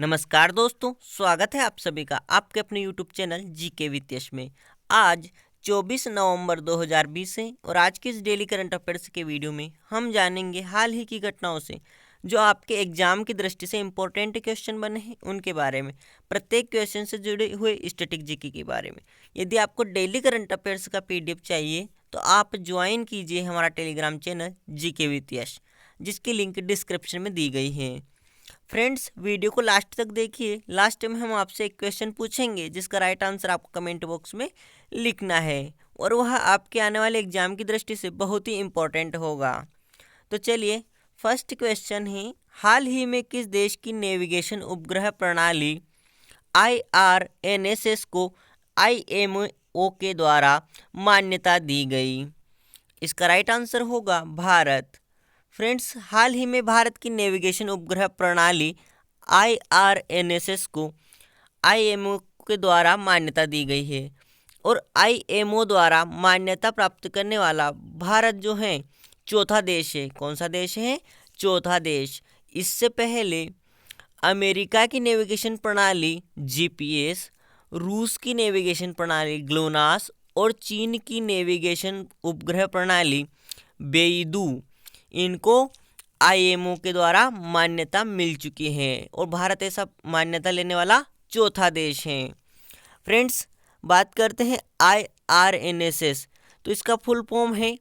नमस्कार दोस्तों, स्वागत है आप सभी का आपके अपने यूट्यूब चैनल जीके विद यश में। आज 24 नवंबर 2020 है और आज के इस डेली करंट अफेयर्स के वीडियो में हम जानेंगे हाल ही की घटनाओं से जो आपके एग्जाम की दृष्टि से इम्पोर्टेंट क्वेश्चन बने हैं उनके बारे में, प्रत्येक क्वेश्चन से जुड़े हुए स्टैटिक जीके के बारे में। यदि आपको डेली करंट अफेयर्स का पीडीएफ चाहिए तो आप ज्वाइन कीजिए हमारा टेलीग्राम चैनल जीके विद यश, जिसकी लिंक डिस्क्रिप्शन में दी गई है। फ्रेंड्स, वीडियो को लास्ट तक देखिए। लास्ट में हम आपसे एक क्वेश्चन पूछेंगे जिसका राइट आंसर आपको कमेंट बॉक्स में लिखना है और वह आपके आने वाले एग्जाम की दृष्टि से बहुत ही इम्पोर्टेंट होगा। तो चलिए, फर्स्ट क्वेश्चन है, हाल ही में किस देश की नेविगेशन उपग्रह प्रणाली IRNSS को IMO के द्वारा मान्यता दी गई? इसका राइट आंसर होगा भारत। फ्रेंड्स, हाल ही में भारत की नेविगेशन उपग्रह प्रणाली IRNSS को IMO के द्वारा मान्यता दी गई है और IMO द्वारा मान्यता प्राप्त करने वाला भारत जो है चौथा देश है। कौन सा देश है? चौथा देश। इससे पहले अमेरिका की नेविगेशन प्रणाली GPS, रूस की नेविगेशन प्रणाली ग्लोनास और चीन की नेविगेशन उपग्रह प्रणाली बेइदू, इनको IMO के द्वारा मान्यता मिल चुकी है और भारत ऐसा मान्यता लेने वाला चौथा देश है। फ्रेंड्स, बात करते हैं IRNSS, तो इसका फुल फॉर्म है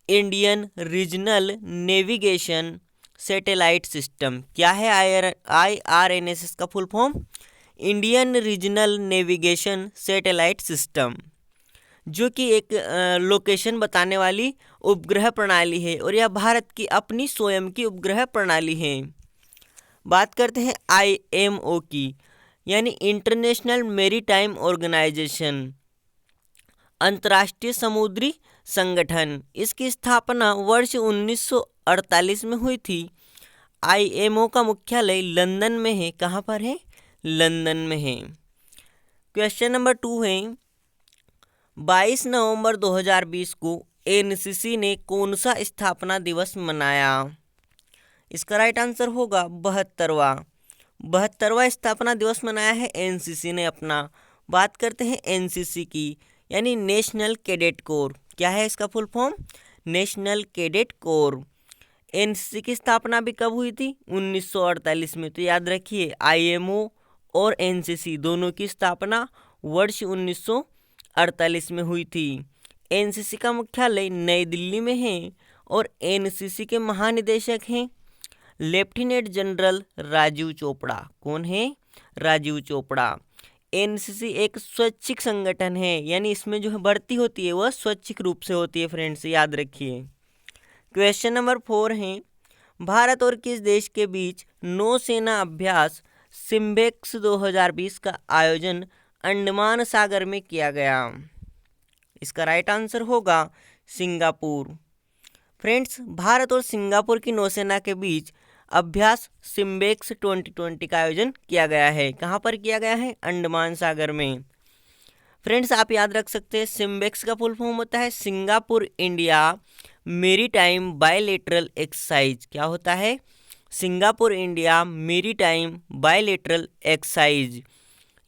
Indian regional navigation satellite system. क्या है IRNSS का full form? Indian regional navigation satellite system, जो कि एक लोकेशन बताने वाली उपग्रह प्रणाली है और यह भारत की अपनी स्वयं की उपग्रह प्रणाली है। बात करते हैं IMO की, यानी इंटरनेशनल मैरीटाइम ऑर्गेनाइजेशन, अंतर्राष्ट्रीय समुद्री संगठन। इसकी स्थापना वर्ष 1948 में हुई थी। IMO का मुख्यालय लंदन में है। कहाँ पर है? लंदन में है। क्वेश्चन नंबर 2 है, 22 नवंबर 2020 को NCC ने कौन सा स्थापना दिवस मनाया? इसका राइट आंसर होगा 72वां स्थापना दिवस मनाया है NCC ने अपना। बात करते हैं NCC की, यानी नेशनल कैडेट कोर। क्या है इसका full form? National cadet corps. NCC की स्थापना भी कब हुई थी? 1948 में। तो याद रखिए, IMO और NCC दोनों की स्थापना वर्ष 1948 में हुई थी। NCC का मुख्यालय नई दिल्ली में है और NCC के महानिदेशक हैं लेफ्टिनेंट जनरल राजीव चोपड़ा। कौन है? राजीव चोपड़ा। NCC एक स्वैच्छिक संगठन है, यानी इसमें जो भर्ती होती है वह स्वैच्छिक रूप से होती है। फ्रेंड्स, याद रखिए। क्वेश्चन नंबर 4 है, भारत और किस देश के बीच नौसेना अभ्यास सिम्बेक्स 2020 का आयोजन अंडमान सागर में किया गया? इसका राइट आंसर होगा सिंगापुर। फ्रेंड्स, भारत और सिंगापुर की नौसेना के बीच अभ्यास सिम्बेक्स 2020 का आयोजन किया गया है। कहाँ पर किया गया है? अंडमान सागर में। फ्रेंड्स, आप याद रख सकते हैं, सिम्बेक्स का फुल फॉर्म होता है Singapore India maritime bilateral exercise. क्या होता है? Singapore India maritime bilateral exercise,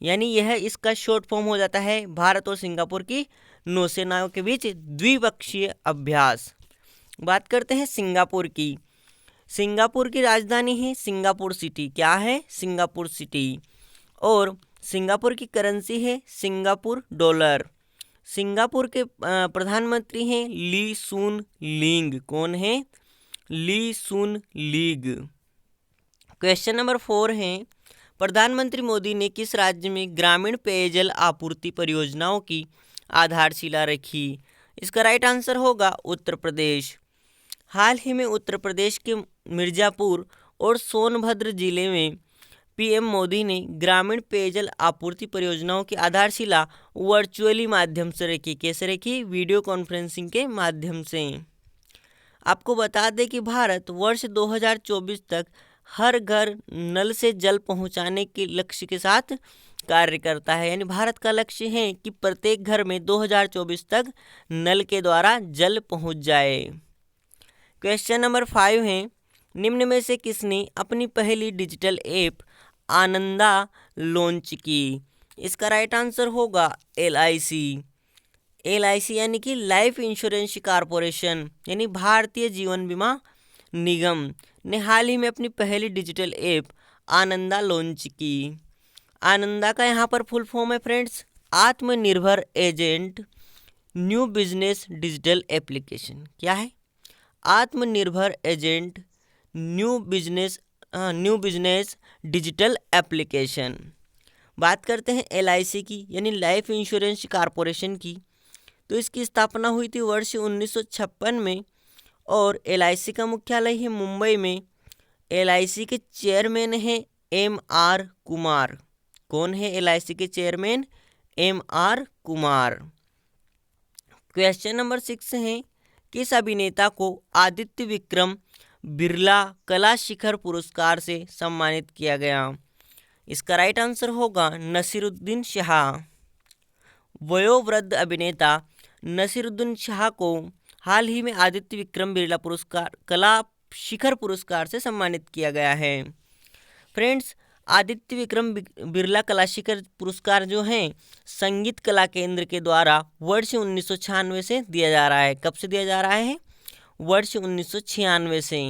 यानी यह इसका शॉर्ट फॉर्म हो जाता है भारत और सिंगापुर की नौसेनाओं के बीच द्विपक्षीय अभ्यास। बात करते हैं सिंगापुर की। सिंगापुर की राजधानी है सिंगापुर सिटी। क्या है? Singapore city. और सिंगापुर की करेंसी है सिंगापुर डॉलर। सिंगापुर के प्रधानमंत्री हैं ली सुन लींग। कौन है? ली सुन लीग। क्वेश्चन नंबर 4 है, प्रधानमंत्री मोदी ने किस राज्य में ग्रामीण पेयजल आपूर्ति परियोजनाओं की आधारशिला रखी? इसका राइट आंसर होगा उत्तर प्रदेश। हाल ही में उत्तर प्रदेश के मिर्जापुर और सोनभद्र जिले में PM मोदी ने ग्रामीण पेयजल आपूर्ति परियोजनाओं की आधारशिला वर्चुअली माध्यम से रखी। कैसे रखी? वीडियो कॉन्फ्रेंसिंग के माध्यम से। आपको बता दें कि भारत वर्ष 2024 तक हर घर नल से जल पहुंचाने के लक्ष्य के साथ कार्य करता है, यानी भारत का लक्ष्य है कि प्रत्येक घर में 2024 तक नल के द्वारा जल पहुंच जाए। क्वेश्चन नंबर 5 है, निम्न में से किसने अपनी पहली डिजिटल ऐप आनंदा लॉन्च की? इसका राइट आंसर होगा LIC। LIC यानी कि लाइफ इंश्योरेंस कॉरपोरेशन यानी भारतीय जीवन बीमा निगम ने हाल ही में अपनी पहली डिजिटल ऐप आनंदा लॉन्च की। आनंदा का यहाँ पर फुल फॉर्म है फ्रेंड्स, आत्मनिर्भर agent new business digital application. क्या है? आत्मनिर्भर agent new business digital application. बात करते हैं LIC की यानी लाइफ इंश्योरेंस कॉरपोरेशन की, तो इसकी स्थापना हुई थी वर्ष 1956 में और LIC का मुख्यालय है मुंबई में। LIC के चेयरमैन हैं MR कुमार। कौन है LIC के chairman? MR Kumar. Question number 6 है, किस अभिनेता को आदित्य विक्रम बिरला कला शिखर पुरस्कार से सम्मानित किया गया? इसका राइट आंसर होगा नसीरुद्दीन शाह। वयोवृद्ध अभिनेता नसीरुद्दीन शाह को हाल ही में आदित्य विक्रम बिरला पुरस्कार कला शिखर पुरस्कार से सम्मानित किया गया है। फ्रेंड्स, आदित्य विक्रम बिरला कला शिखर पुरस्कार जो है संगीत कला केंद्र के द्वारा वर्ष 1996 से दिया जा रहा है। कब से दिया जा रहा है? वर्ष 1996 से।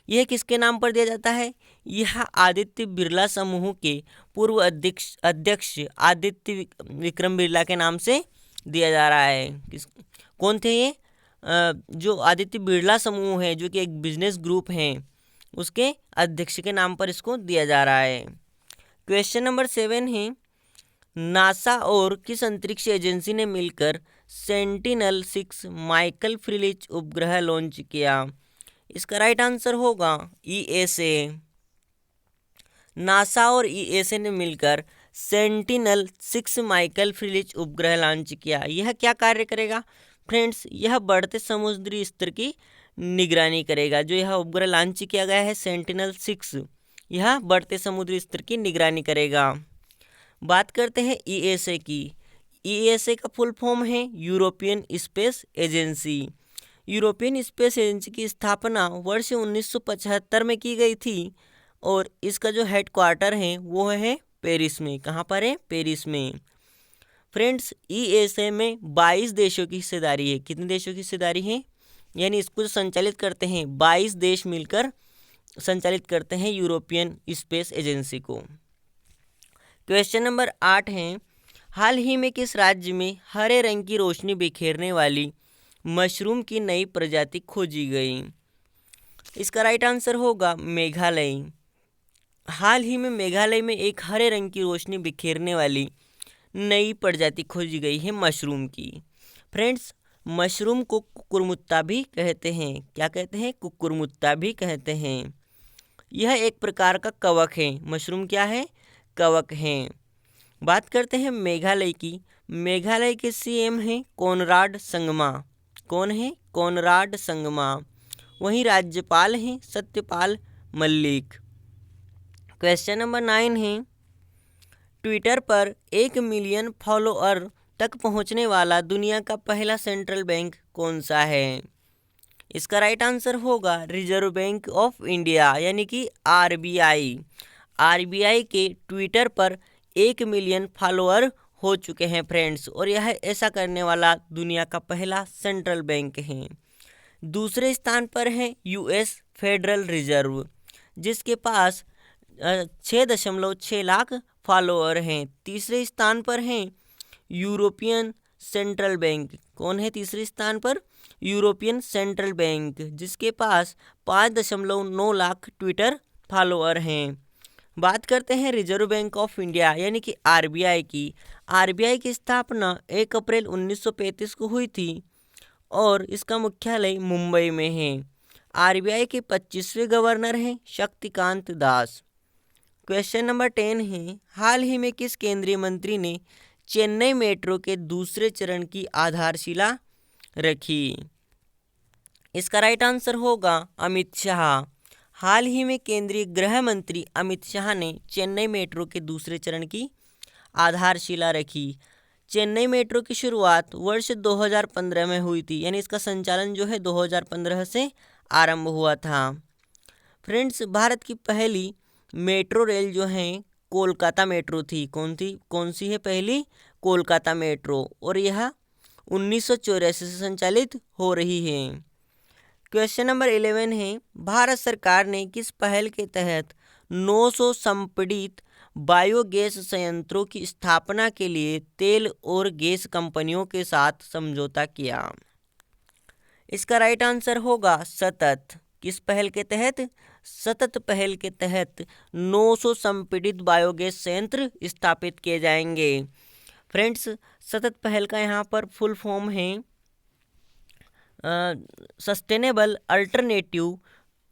यह किसके नाम पर दिया जाता है? यह आदित्य बिरला समूह के पूर्व अध्यक्ष आदित्य विक्रम बिरला के नाम से दिया जा रहा है। कौन थे ये? जो आदित्य बिरला समूह है, जो कि एक बिजनेस ग्रुप है, उसके अध्यक्ष के नाम पर इसको दिया जा रहा है। क्वेश्चन नंबर 7 है, नासा और किस अंतरिक्ष एजेंसी ने मिलकर सेंटिनल-6 माइकल फ्रीलिच उपग्रह लॉन्च किया? इसका राइट आंसर होगा ESA। नासा और ESA ने मिलकर सेंटिनल-6 माइकल फ्रीलिच उपग्रह लॉन्च किया। यह क्या कार्य करेगा? फ्रेंड्स, यह बढ़ते समुद्री स्तर की निगरानी करेगा। जो यह उपग्रह लॉन्च किया गया है सेंटिनल-6, यह बढ़ते समुद्री स्तर की निगरानी करेगा। बात करते हैं ESA की। ESA का फुल फॉर्म है European space agency. European space agency की स्थापना वर्ष 1975 में की गई थी और इसका जो हेडक्वार्टर है वो है पेरिस में। कहाँ पर है? पेरिस में। फ्रेंड्स, ESA में 22 देशों की हिस्सेदारी है। कितने देशों की हिस्सेदारी है? यानी इसको जो संचालित करते हैं 22 देश मिलकर संचालित करते हैं यूरोपियन स्पेस एजेंसी को। क्वेश्चन नंबर 8 है, हाल ही में किस राज्य में हरे रंग की रोशनी बिखेरने वाली मशरूम की नई प्रजाति खोजी गई? इसका राइट आंसर होगा मेघालय। हाल ही में मेघालय में एक हरे रंग की रोशनी बिखेरने वाली नई प्रजाति खोजी गई है मशरूम की। फ्रेंड्स, मशरूम को कुकुरमुत्ता भी कहते हैं। क्या कहते हैं? कुकुरमुत्ता भी कहते हैं। यह एक प्रकार का कवक है। मशरूम क्या है? कवक है। बात करते हैं मेघालय की। मेघालय के CM हैं कोनराड संगमा। कौन है? कोनराड संगमा। वहीं राज्यपाल हैं सत्यपाल मलिक। क्वेश्चन नंबर 9 है, ट्विटर पर 1 मिलियन फॉलोअर तक पहुंचने वाला दुनिया का पहला सेंट्रल बैंक कौन सा है? इसका राइट आंसर होगा रिजर्व बैंक ऑफ इंडिया यानी कि RBI। RBI के ट्विटर पर 1 मिलियन फॉलोअर हो चुके हैं फ्रेंड्स, और यह ऐसा करने वाला दुनिया का पहला सेंट्रल बैंक है। दूसरे स्थान पर है US फेडरल रिजर्व, जिसके पास 6.6 लाख फॉलोअर हैं। तीसरे स्थान पर हैं यूरोपियन सेंट्रल बैंक। कौन है तीसरे स्थान पर? यूरोपियन सेंट्रल बैंक, जिसके पास 5.9 लाख ट्विटर फॉलोअर हैं। बात करते हैं रिजर्व बैंक ऑफ इंडिया यानी कि RBI की। RBI की स्थापना 1 अप्रैल 1935 को हुई थी और इसका मुख्यालय मुंबई में है। RBI के 25वें गवर्नर हैं शक्तिकांत दास। क्वेश्चन नंबर 10 है, हाल ही में किस केंद्रीय मंत्री ने चेन्नई मेट्रो के दूसरे चरण की आधारशिला रखी? इसका राइट आंसर होगा अमित शाह। हाल ही में केंद्रीय गृह मंत्री अमित शाह ने चेन्नई मेट्रो के दूसरे चरण की आधारशिला रखी। चेन्नई मेट्रो की शुरुआत वर्ष 2015 में हुई थी, यानी इसका संचालन जो है 2015 से आरंभ हुआ था। फ्रेंड्स, भारत की पहली मेट्रो रेल जो है कोलकाता मेट्रो थी। कौन सी है पहली? कोलकाता मेट्रो, और यह 1984 से संचालित हो रही है। क्वेश्चन नंबर 11 है, भारत सरकार ने किस पहल के तहत 900 संपीड़ित बायोगैस संयंत्रों की स्थापना के लिए तेल और गैस कंपनियों के साथ समझौता किया? इसका राइट आंसर होगा सतत। किस पहल के तहत? सतत पहल के तहत 900 संपीड़ित बायोगैस संयंत्र स्थापित किए जाएंगे। फ्रेंड्स, सतत पहल का यहाँ पर फुल फॉर्म है sustainable alternative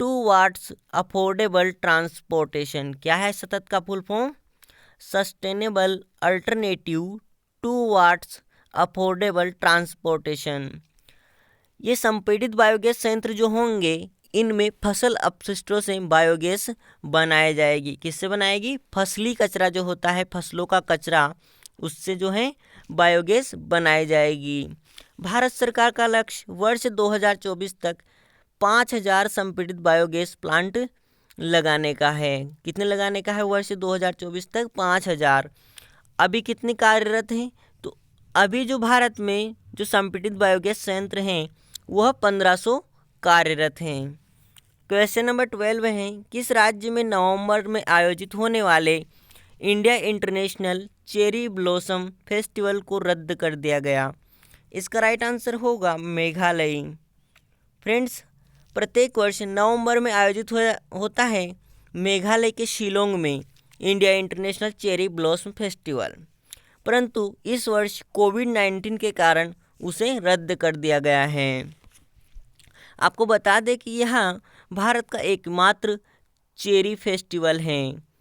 towards affordable transportation. क्या है सतत का full form? Sustainable alternative towards affordable transportation. ये संपीड़ित बायोगैस संयंत्र जो होंगे, इनमें फसल अपशिष्टों से बायोगैस बनाई जाएगी। किससे बनाएगी? फसली कचरा जो होता है, फसलों का कचरा, उससे जो है बायोगैस बनाई जाएगी। भारत सरकार का लक्ष्य वर्ष 2024 तक 5000 संपीड़ित बायोगैस प्लांट लगाने का है। कितने लगाने का है? वर्ष 2024 तक 5000। अभी कितने कार्यरत हैं? तो अभी जो भारत में जो संपीड़ित बायोगैस संयंत्र हैं वह 1500 कार्यरत हैं। क्वेश्चन नंबर 12 है, किस राज्य में नवंबर में आयोजित होने वाले India international cherry blossom festival को रद्द कर दिया गया? इसका राइट आंसर होगा मेघालय। फ्रेंड्स, प्रत्येक वर्ष नवंबर में आयोजित होता है मेघालय के शिलोंग में India international cherry blossom festival, परंतु इस वर्ष कोविड-19 के कारण उसे रद्द कर दिया गया है। आपको बता दें कि यह भारत का एकमात्र चेरी फेस्टिवल है।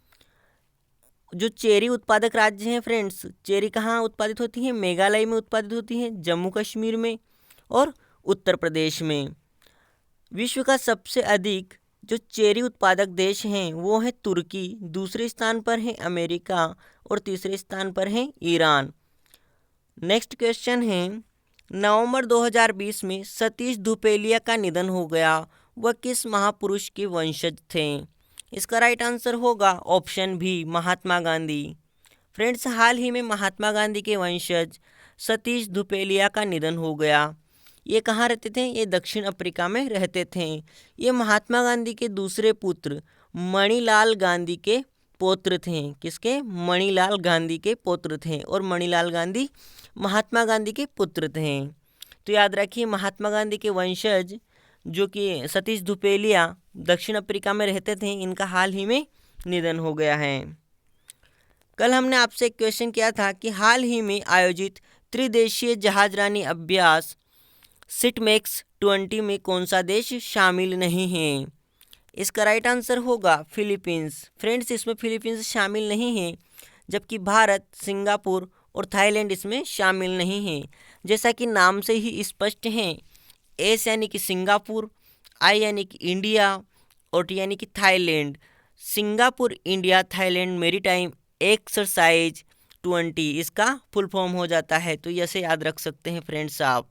जो चेरी उत्पादक राज्य हैं फ्रेंड्स, चेरी कहाँ उत्पादित होती है? मेघालय में उत्पादित होती है, जम्मू कश्मीर में और उत्तर प्रदेश में। विश्व का सबसे अधिक जो चेरी उत्पादक देश हैं वो है तुर्की, दूसरे स्थान पर है अमेरिका और तीसरे स्थान पर है ईरान। नेक्स्ट क्वेश्चन है, नवंबर 2020 में सतीश धुपेलिया का निधन हो गया, वह किस महापुरुष के वंशज थे? इसका राइट आंसर होगा option B, Mahatma Gandhi. Friends, हाल ही में महात्मा गांधी के वंशज सतीश धुपेलिया का निधन हो गया। ये कहाँ रहते थे? ये दक्षिण अफ्रीका में रहते थे। ये महात्मा गांधी के दूसरे पुत्र मणिलाल गांधी के पौत्र थे। किसके? मणिलाल गांधी के पौत्र थे, और मणिलाल गांधी महात्मा गांधी के पुत्र थे। तो याद रखिए, महात्मा गांधी के वंशज जो कि सतीश धुपेलिया दक्षिण अफ्रीका में रहते थे, इनका हाल ही में निधन हो गया है। कल हमने आपसे एक क्वेश्चन किया था कि हाल ही में आयोजित त्रिदेशीय जहाजरानी अभ्यास सिटमेक्स 20 में कौन सा देश शामिल नहीं है? इसका राइट आंसर होगा फिलीपींस। फ्रेंड्स, इसमें फिलीपींस शामिल नहीं है, जबकि भारत, सिंगापुर और थाईलैंड इसमें शामिल नहीं है। जैसा कि नाम से ही स्पष्ट है, एस यानी कि सिंगापुर, आई यानी कि इंडिया और टी यानी कि Thailand. Singapore India Thailand maritime exercise 20 इसका फुल फॉर्म हो जाता है। तो ऐसे याद रख सकते हैं फ्रेंड्स आप।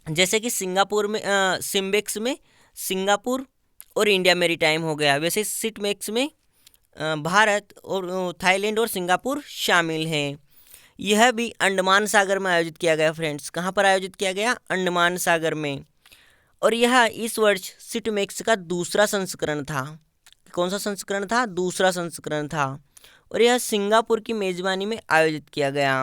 जैसे कि सिंगापुर में सिम्बेक्स में सिंगापुर और इंडिया मेरीटाइम हो गया, वैसे सिटमेक्स में भारत और थाईलैंड और सिंगापुर शामिल हैं। यह भी अंडमान सागर में आयोजित किया गया फ्रेंड्स। कहाँ पर आयोजित किया गया? अंडमान सागर में। और यह इस वर्ष सिटमेक्स का दूसरा संस्करण था। कौन सा संस्करण था? दूसरा संस्करण था, और यह सिंगापुर की मेजबानी में आयोजित किया गया।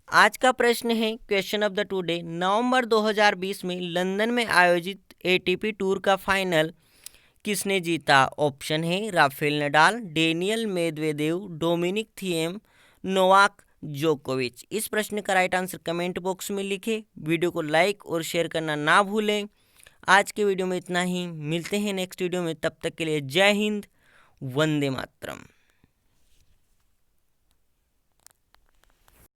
आज का प्रश्न है क्वेश्चन ऑफ द टुडे, नवंबर 2020 में लंदन में आयोजित एटीपी टूर का फाइनल किसने जीता? ऑप्शन है Rafael Nadal, Daniil Medvedev, Dominic Thiem, Novak जोकोविच। इस प्रश्न का राइट आंसर कमेंट बॉक्स में लिखें। वीडियो को लाइक और शेयर करना ना भूलें। आज के वीडियो में इतना ही, मिलते हैं नेक्स्ट वीडियो में। तब तक के लिए जय हिंद, वंदे मातरम।